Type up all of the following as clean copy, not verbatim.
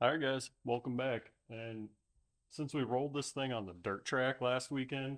All right, guys, welcome back. And since we rolled this thing on the dirt track last weekend,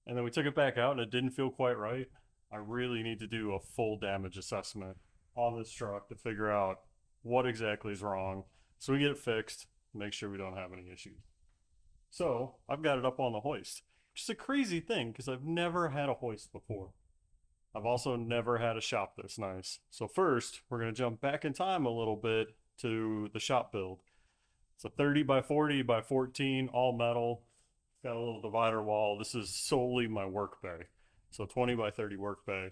and then we took it back out and it didn't feel quite right, I really need to do a full damage assessment on this truck to figure out what exactly is wrong so we get it fixed, make sure we don't have any issues. So I've got it up on the hoist, which is a crazy thing because I've never had a hoist before. I've also never had a shop this nice. So first, we're going to jump back in time a little bit to the shop build. It's a 30 by 40 by 14, all metal. Got a little divider wall. This is solely my work bay. So 20 by 30 work bay.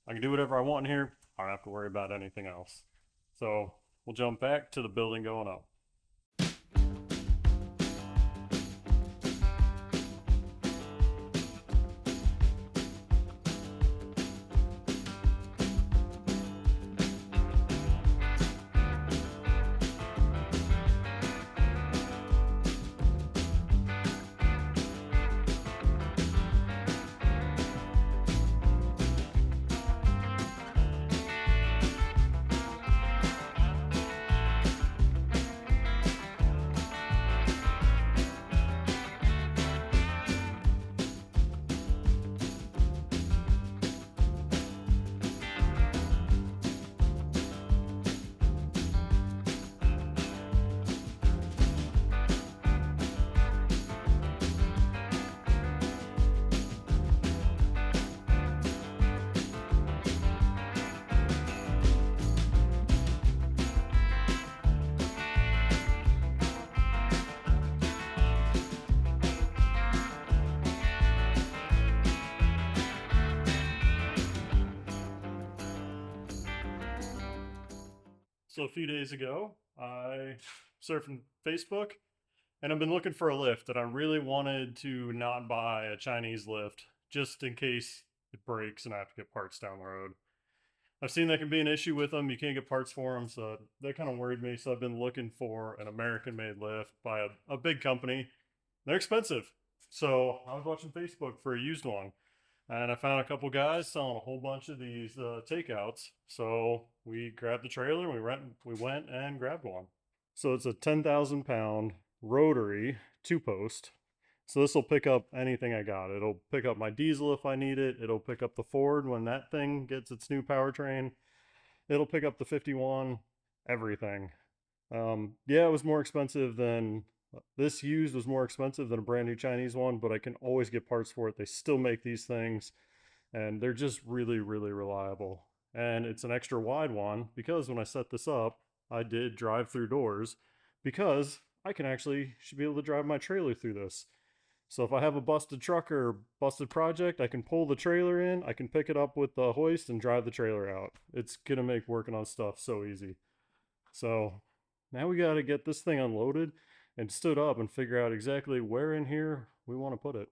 I can do whatever I want in here. I don't have to worry about anything else. So we'll jump back to the building going up. So a few days ago, I surfing Facebook and I've been looking for a lift and I really wanted to not buy a Chinese lift just in case it breaks and I have to get parts down the road. I've seen that can be an issue with them. You can't get parts for them, so that kind of worried me. So I've been looking for an American-made lift by a big company. They're expensive. So I was watching Facebook for a used one. And I found a couple guys selling a whole bunch of these takeouts. So we grabbed the trailer, we went and grabbed one. So it's a 10,000 pound rotary two post. So this will pick up anything I got. It'll pick up my diesel if I need it. It'll pick up the Ford when that thing gets its new powertrain. It'll pick up the 51, everything. Yeah, it was more expensive than this used was more expensive than a brand new Chinese one, but I can always get parts for it. They still make these things and they're just really, really reliable. And it's an extra wide one because when I set this up, I did drive through doors because I can actually should be able to drive my trailer through this. So if I have a busted truck or busted project, I can pull the trailer in, I can pick it up with the hoist and drive the trailer out. It's gonna make working on stuff so easy. So now we gotta get this thing unloaded and stood up and figure out exactly where in here we want to put it.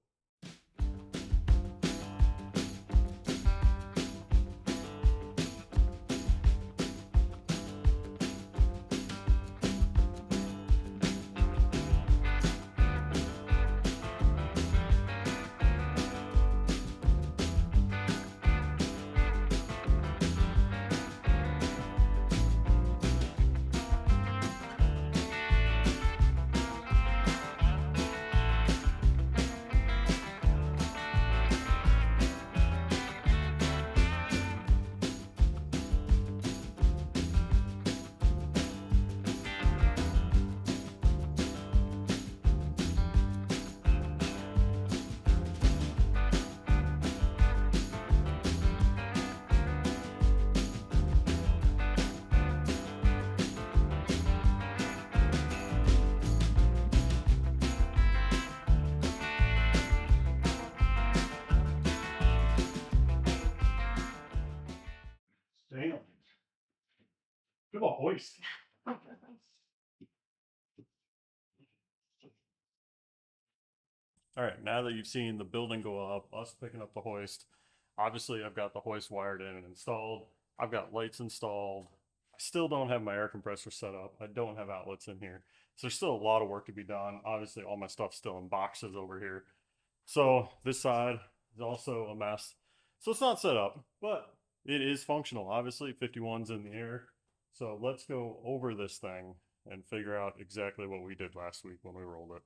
Damn. Good old hoist. All right, now that you've seen the building go up, us picking up the hoist, obviously I've got the hoist wired in and installed. I've got lights installed. I still don't have my air compressor set up. I don't have outlets in here. So there's still a lot of work to be done. Obviously all my stuff's still in boxes over here. So this side is also a mess. So it's not set up, but it is functional. Obviously 51's in the air. So let's go over this thing and figure out exactly what we did last week when we rolled it.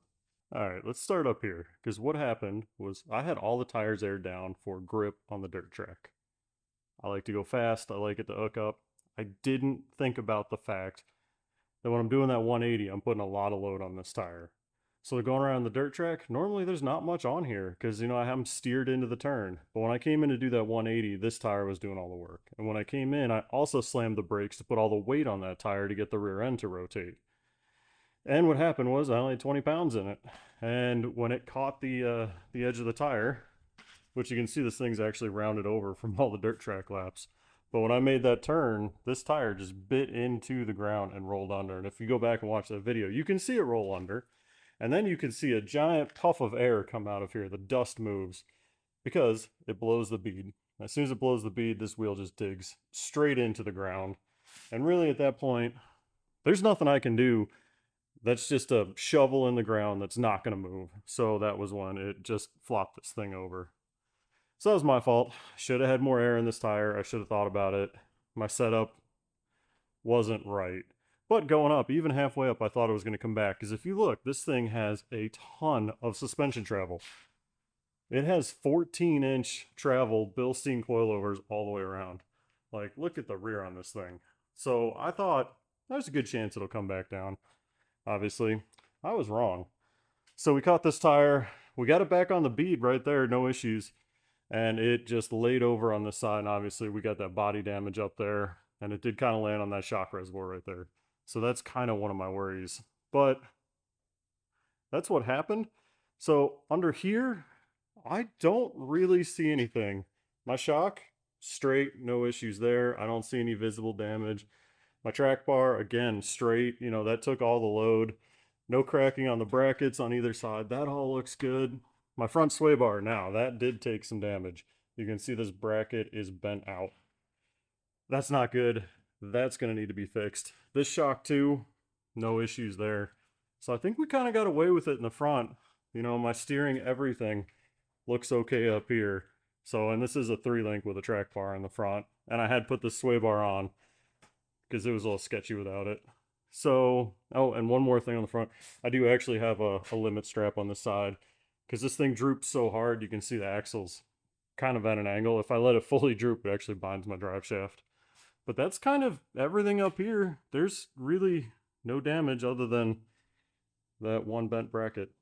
All right, let's start up here because what happened was I had all the tires aired down for grip on the dirt track. I like to go fast, I like it to hook up. I didn't think about the fact that when I'm doing that 180, I'm putting a lot of load on this tire. So going around the dirt track, normally there's not much on here because, you know, I have them steered into the turn. But when I came in to do that 180, this tire was doing all the work. And when I came in, I also slammed the brakes to put all the weight on that tire to get the rear end to rotate. And what happened was I only had 20 pounds in it. And when it caught the edge of the tire, which you can see this thing's actually rounded over from all the dirt track laps. But when I made that turn, this tire just bit into the ground and rolled under. And if you go back and watch that video, you can see it roll under. And then you can see a giant puff of air come out of here. The dust moves because it blows the bead. As soon as it blows the bead, this wheel just digs straight into the ground. And really at that point, there's nothing I can do. That's just a shovel in the ground that's not going to move. So that was when it just flopped this thing over. So that was my fault. Should have had more air in this tire. I should have thought about it. My setup wasn't right. But going up, even halfway up, I thought it was going to come back. Because if you look, this thing has a ton of suspension travel. It has 14-inch travel Bilstein coilovers all the way around. Like, look at the rear on this thing. So I thought there's a good chance it'll come back down. Obviously, I was wrong. So we caught this tire. We got it back on the bead right there, no issues. And it just laid over on the side. And obviously we got that body damage up there, and it did kind of land on that shock reservoir right there. So that's kind of one of my worries, but that's what happened. So under here, I don't really see anything. My shock, straight, no issues there. I don't see any visible damage. My track bar, again, straight, you know, that took all the load. No cracking on the brackets on either side. That all looks good. My front sway bar now, that did take some damage. You can see this bracket is bent out. That's not good. That's going to need to be fixed. This shock too, no issues there. So I think we kind of got away with it in the front. You know, my steering, everything looks okay up here. So, and this is a 3-link with a track bar in the front. And I had put the sway bar on because it was a little sketchy without it. So, oh, and one more thing on the front. I do actually have a limit strap on the side because this thing droops so hard, you can see the axles kind of at an angle. If I let it fully droop, it actually binds my drive shaft. But that's kind of everything up here. There's really no damage other than that one bent bracket.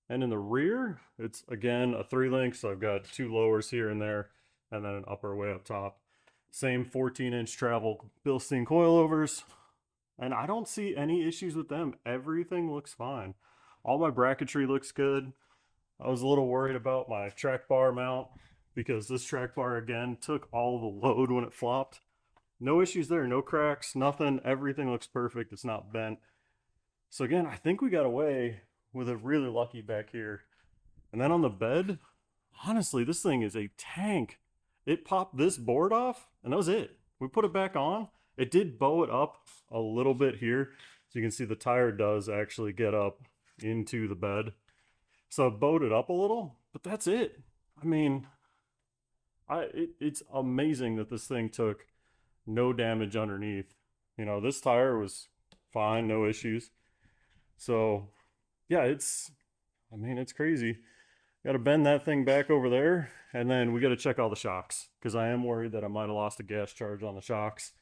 And in the rear, it's again a 3-link, so I've got 2 lowers here and there, and then an upper way up top. Same 14-inch travel Bilstein coilovers, and I don't see any issues with them. Everything looks fine. All my bracketry looks good. I was a little worried about my track bar mount because this track bar again took all the load when it flopped. No issues there, no cracks, nothing. Everything looks perfect. It's not bent. So again, I think we got away with it really lucky back here. And then on the bed, honestly, this thing is a tank. It popped this board off, and that was it. We put it back on. It did bow it up a little bit here. So you can see the tire does actually get up into the bed. So it bowed it up a little, but that's it. I mean, it's amazing that this thing took no damage underneath. You know, this tire was fine, no issues. So yeah, it's crazy. Got to bend that thing back over there, and then we got to check all the shocks because I am worried that I might have lost a gas charge on the shocks.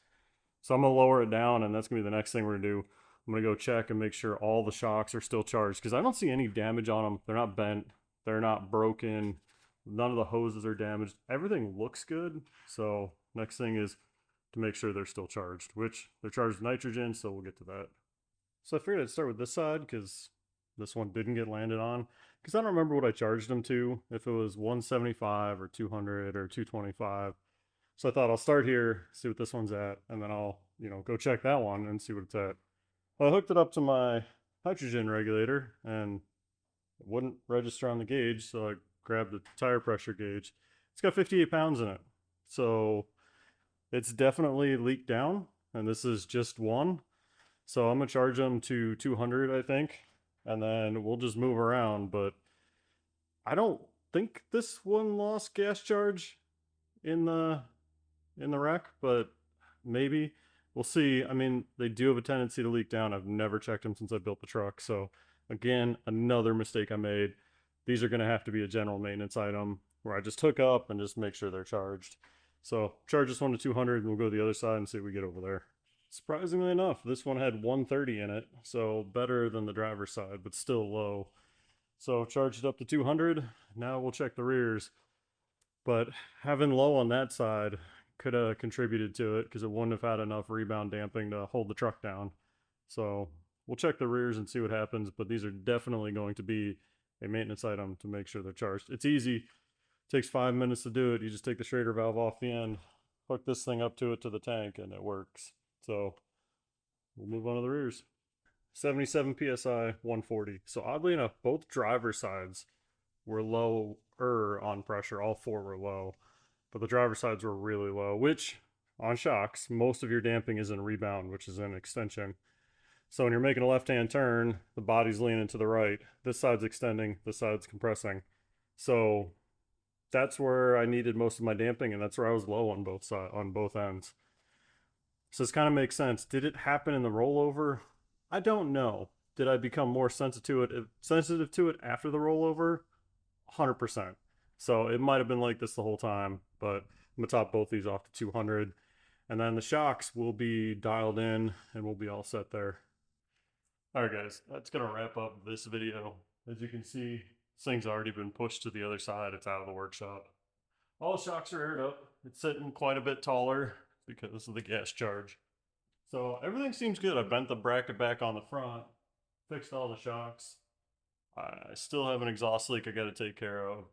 So I'm gonna lower it down, and that's gonna be the next thing we're gonna do. I'm gonna go check and make sure all the shocks are still charged because I don't see any damage on them. They're not bent, they're not broken, none of the hoses are damaged. Everything looks good. So next thing is to make sure they're still charged, which they're charged with nitrogen, so we'll get to that. So I figured I'd start with this side because this one didn't get landed on. Because I don't remember what I charged them to, if it was 175 or 200 or 225. So I thought I'll start here, see what this one's at, and then I'll, you know, go check that one and see what it's at. Well, I hooked it up to my nitrogen regulator and it wouldn't register on the gauge, so I grabbed the tire pressure gauge. It's got 58 pounds in it. So it's definitely leaked down, and this is just one. So I'm gonna charge them to 200, I think, and then we'll just move around. But I don't think this one lost gas charge in the wreck, but maybe. we'll see. I mean, they do have a tendency to leak down. I've never checked them since I built the truck. So, again, another mistake I made. These are going to have to be a general maintenance item where I just hook up and just make sure they're charged. So, charge this one to 200 and we'll go to the other side and see what we get over there. Surprisingly enough, this one had 130 in it, so better than the driver's side, but still low. So, charge it up to 200. Now we'll check the rears. But having low on that side could have contributed to it because it wouldn't have had enough rebound damping to hold the truck down. So we'll check the rears and see what happens, but these are definitely going to be a maintenance item to make sure they're charged. It's easy. It takes 5 minutes to do it. You just take the Schrader valve off the end, hook this thing up to it to the tank, and it works. So we'll move on to the rears. 77 psi, 140. So oddly enough, both driver sides were lower on pressure. All four were low, but the driver sides were really low, which on shocks, most of your damping is in rebound, which is in extension. So when you're making a left-hand turn, the body's leaning to the right. This side's extending, this side's compressing. So that's where I needed most of my damping, and that's where I was low on both ends. So this kind of makes sense. Did it happen in the rollover? I don't know. Did I become more sensitive to it after the rollover? 100%. So it might have been like this the whole time, but I'm gonna top both these off to 200, and then the shocks will be dialed in and we'll be all set there. All right, guys, that's gonna wrap up this video. As you can see, this thing's already been pushed to the other side. It's out of the workshop. All the shocks are aired up. It's sitting quite a bit taller because of the gas charge. So everything seems good. I bent the bracket back on the front, fixed all the shocks. I still have an exhaust leak I got to take care of,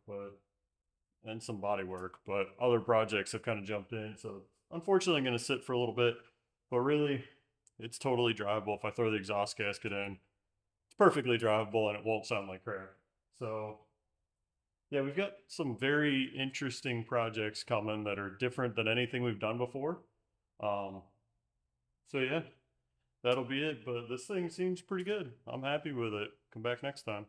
and some body work, but other projects have kind of jumped in. So unfortunately, I'm going to sit for a little bit, but really, it's totally drivable. If I throw the exhaust gasket in, it's perfectly drivable and it won't sound like crap. So yeah, we've got some very interesting projects coming that are different than anything we've done before. Um, so yeah, that'll be it. But this thing seems pretty good. I'm happy with it. Come back next time.